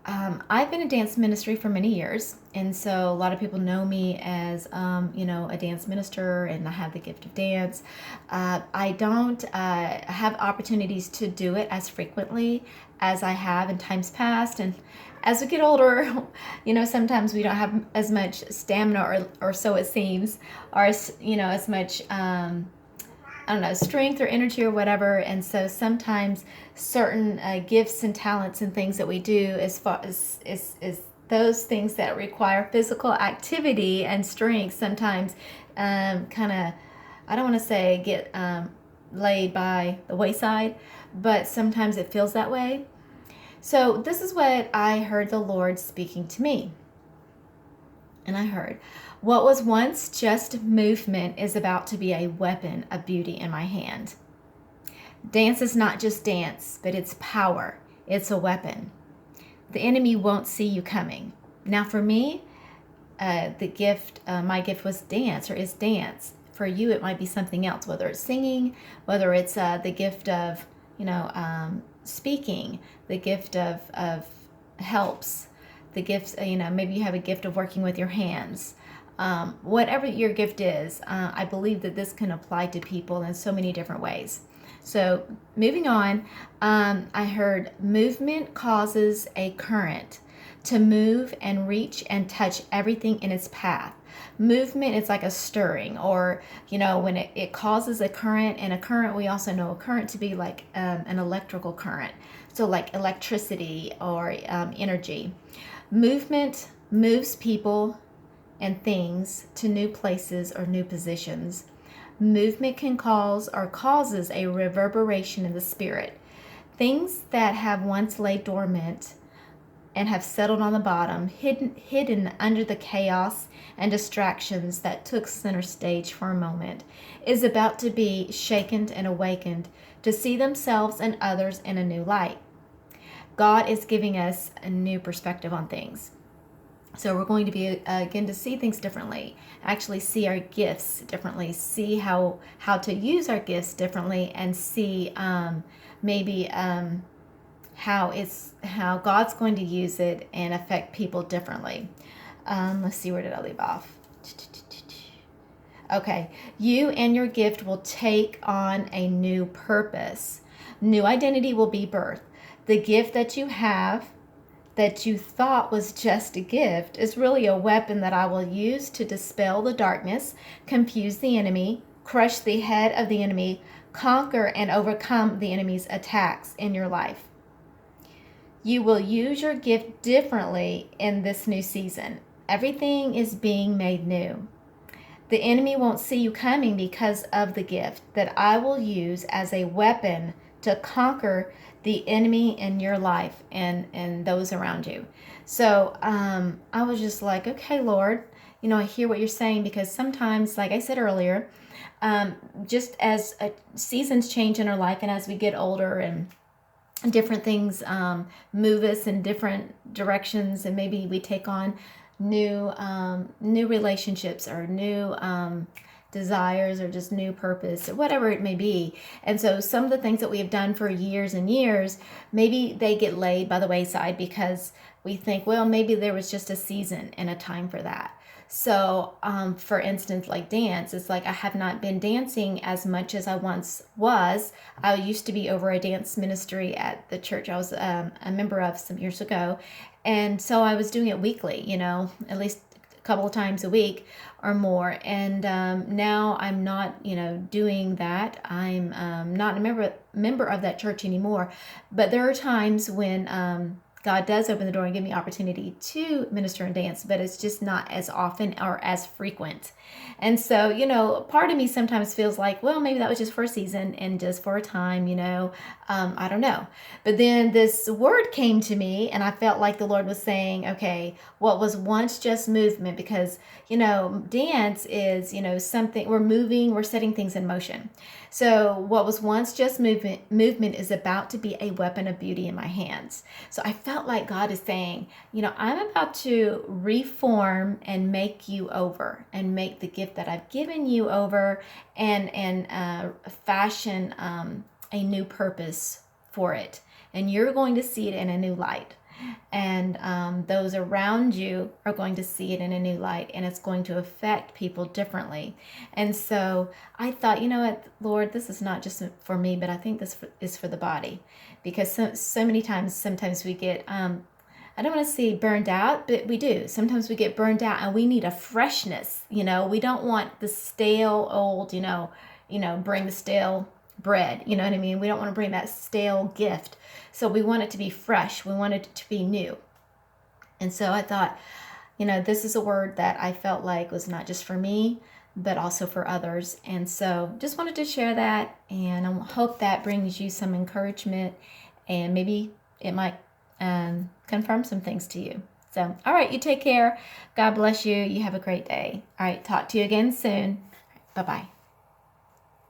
I've been in dance ministry for many years, and so a lot of people know me as, a dance minister, and I have the gift of dance. I don't have opportunities to do it as frequently as I have in times past, and as we get older, sometimes we don't have as much stamina, or so it seems, or as much. I don't know, strength or energy or whatever. And so sometimes certain gifts and talents and things that we do, as far as is those things that require physical activity and strength, sometimes kind of, I don't want to say get laid by the wayside, but sometimes it feels that way. So this is what I heard the Lord speaking to me. And I heard, what was once just movement is about to be a weapon of beauty in my hand. Dance is not just dance, but it's power. It's a weapon. The enemy won't see you coming. Now, for me, my gift was dance, or is dance. For you, it might be something else, whether it's singing, whether it's the gift of, speaking, the gift of helps, the gifts, maybe you have a gift of working with your hands. Whatever your gift is, I believe that this can apply to people in so many different ways. So moving on, I heard movement causes a current to move and reach and touch everything in its path. Movement is like a stirring, or, when it causes a current, and a current, we also know a current to be like an electrical current. So like electricity or energy. Movement moves people and things to new places or new positions. Movement can cause or causes a reverberation in the spirit. Things that have once lay dormant and have settled on the bottom, hidden under the chaos and distractions that took center stage for a moment, is about to be shaken and awakened to see themselves and others in a new light. God is giving us a new perspective on things. So we're going to be again to see things differently, actually see our gifts differently, see how to use our gifts differently, and see maybe how God's going to use it and affect people differently. Let's see, where did I leave off? Okay, you and your gift will take on a new purpose. New identity will be birthed. The gift that you have, that you thought was just a gift, is really a weapon that I will use to dispel the darkness, confuse the enemy, crush the head of the enemy, conquer and overcome the enemy's attacks in your life. You will use your gift differently in this new season. Everything is being made new. The enemy won't see you coming because of the gift that I will use as a weapon to conquer the enemy in your life and those around you. So I was just like, okay, Lord, I hear what you're saying, because sometimes, like I said earlier, just as seasons change in our life, and as we get older, and different things move us in different directions, and maybe we take on new relationships, or new desires, or just new purpose, or whatever it may be. And so some of the things that we have done for years and years, maybe they get laid by the wayside because we think, well, maybe there was just a season and a time for that. So for instance, like dance, it's like I have not been dancing as much as I once was. I used to be over a dance ministry at the church I was a member of some years ago, and so I was doing it weekly, at least a couple of times a week or more. And now I'm not, doing that. I'm not a member of that church anymore. But there are times when God does open the door and give me opportunity to minister and dance, but it's just not as often or as frequent. And so, part of me sometimes feels like, well, maybe that was just for a season and just for a time, I don't know. But then this word came to me, and I felt like the Lord was saying, okay, what was once just movement, because, dance is, something, we're moving, we're setting things in motion. So what was once just movement is about to be a weapon of beauty in my hands. So I felt like God is saying, I'm about to reform and make you over, and make the gift that I've given you over, and fashion a new purpose for it. And you're going to see it in a new light. And those around you are going to see it in a new light, and it's going to affect people differently. And so I thought, you know what, Lord, this is not just for me, but I think this is for the body, because so many times, sometimes we get I don't want to say burned out, but we do. Sometimes we get burned out and we need a freshness. We don't want the stale old, bring the stale bread. You know what I mean? We don't want to bring that stale gift. So we want it to be fresh. We want it to be new. And so I thought, this is a word that I felt like was not just for me, but also for others. And so just wanted to share that, and I hope that brings you some encouragement, and maybe it might confirm some things to you. So, all right, you take care. God bless you. You have a great day. All right, talk to you again soon. Bye-bye.